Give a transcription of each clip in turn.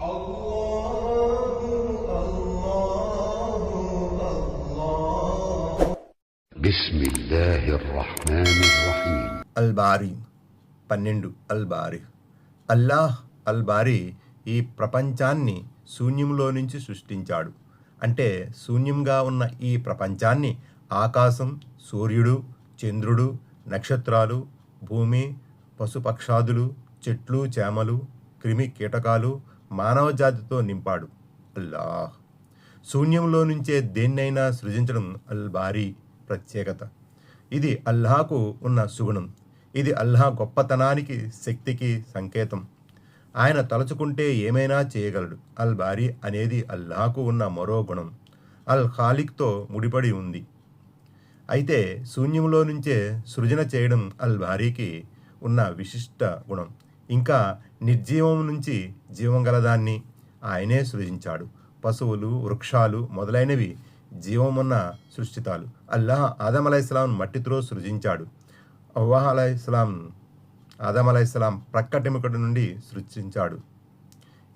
బిస్మిల్లాహిర్రహ్మానిర్రహీం. అల్-బారీ 12 అల్-బారీ. అల్లాహ్ అల్-బారీ ఈ ప్రపంచాన్ని శూన్యంలో నుంచి సృష్టించాడు. అంటే శూన్యంగా ఉన్న ఈ ప్రపంచాన్ని ఆకాశం, సూర్యుడు, చంద్రుడు, నక్షత్రాలు, భూమి, పశుపక్షాదులు, చెట్లు చేమలు, క్రిమి కీటకాలు, మానవ జాతితో నింపాడు. అల్లాహ్ శూన్యంలో నుంచే దేన్నైనా సృజించడం అల్-బారీ ప్రత్యేకత. ఇది అల్లాహకు ఉన్న సుగుణం. ఇది అల్లాహ్ గొప్పతనానికి, శక్తికి సంకేతం. ఆయన తలుచుకుంటే ఏమైనా చేయగలడు. అల్-బారీ అనేది అల్లాహకు ఉన్న మరో గుణం. అల్-ఖాలిక్తో ముడిపడి ఉంది. అయితే శూన్యంలో నుంచే సృజన చేయడం అల్-బారీకి ఉన్న విశిష్ట గుణం. ఇంకా నిర్జీవం నుంచి జీవం గలదాన్ని ఆయనే సృజించాడు. పశువులు, వృక్షాలు మొదలైనవి జీవమున్న సృష్టితాలు. అల్లాహ్ ఆదం అలైహిస్సలాం మట్టితో సృజించాడు. అవ్వాహ్ అలైహిస్సలాం ఆదం అలైహిస్సలాం ప్రక్కటెముకటి నుండి సృష్టించాడు.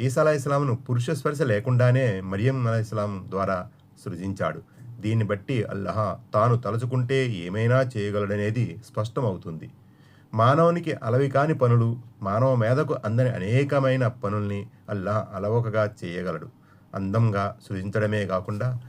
ఈసా అలైహిస్సలాంను పురుష స్పర్శ లేకుండానే మరియం అలైహిస్సలాం ద్వారా సృజించాడు. దీన్ని బట్టి అల్లాహ్ తాను తలుచుకుంటే ఏమైనా చేయగలడనేది స్పష్టమవుతుంది. మానవునికి అలవి కాని పనులు, మానవ మేధకు అందని అనేకమైన పనుల్ని అల్లాహ్ అలవోకగా చేయగలడు. అందంగా సృజించడమే కాకుండా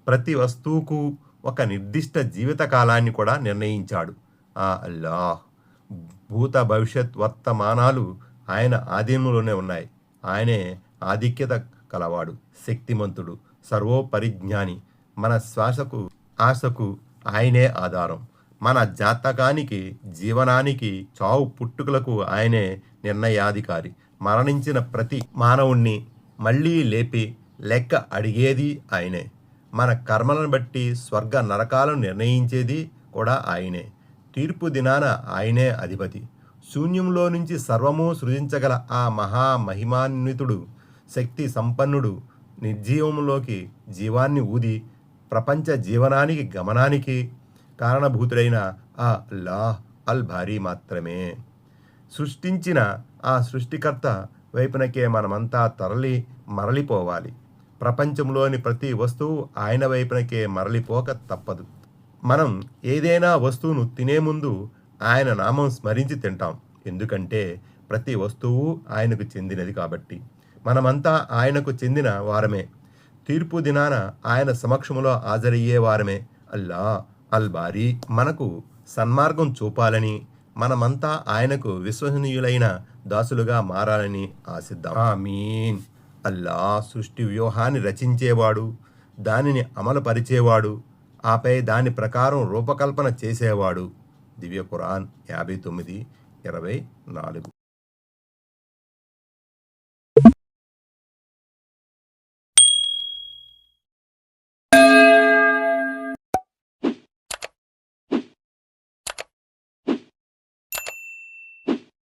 ప్రతి వస్తువుకు ఒక నిర్దిష్ట జీవిత కాలాన్ని కూడా నిర్ణయించాడు. ఆ అల్లాహ్ భూత భవిష్యత్ వర్తమానాలు ఆయన ఆధీనంలోనే ఉన్నాయి. ఆయనే ఆధిక్యత కలవాడు, శక్తిమంతుడు, సర్వోపరిజ్ఞాని. మన శ్వాసకు, ఆశకు ఆయనే ఆధారం. మన జాతకానికి, జీవనానికి, చావు పుట్టుకలకు ఆయనే నిర్ణయాధికారి. మరణించిన ప్రతి మానవుణ్ణి మళ్ళీ లేపి లెక్క అడిగేది ఆయనే. మన కర్మలను బట్టి స్వర్గ నరకాలను నిర్ణయించేది కూడా ఆయనే. తీర్పు దినాన ఆయనే అధిపతి. శూన్యంలో నుంచి సర్వము సృజించగల ఆ మహామహిమాన్వితుడు, శక్తి సంపన్నుడు నిర్జీవంలోకి జీవాన్ని ఊది ప్రపంచ జీవనానికి, గమనానికి కారణభూతుడైన ఆ అల్లాహ్ అల్-బారీ మాత్రమే. సృష్టించిన ఆ సృష్టికర్త వైపునకే మనమంతా మరలిపోవాలి. ప్రపంచంలోని ప్రతి వస్తువు ఆయన వైపునకే మరలిపోక తప్పదు. మనం ఏదైనా వస్తువును తినే ముందు ఆయన నామం స్మరించి తింటాం. ఎందుకంటే ప్రతి వస్తువు ఆయనకు చెందినది కాబట్టి. మనమంతా ఆయనకు చెందిన వారమే. తీర్పు దినాన ఆయన సమక్షంలో హాజరయ్యే వారమే. అల్లాహ్ అల్-బారీ మనకు సన్మార్గం చూపాలని, మనమంతా ఆయనకు విశ్వసనీయులైన దాసులుగా మారాలని ఆశిద్దాం. ఆమీన్. అల్లాహ్ సృష్టి వ్యూహాన్ని రచించేవాడు, దానిని అమలుపరిచేవాడు, ఆపై దాని ప్రకారం రూపకల్పన చేసేవాడు. దివ్య ఖురాన్ 59:24.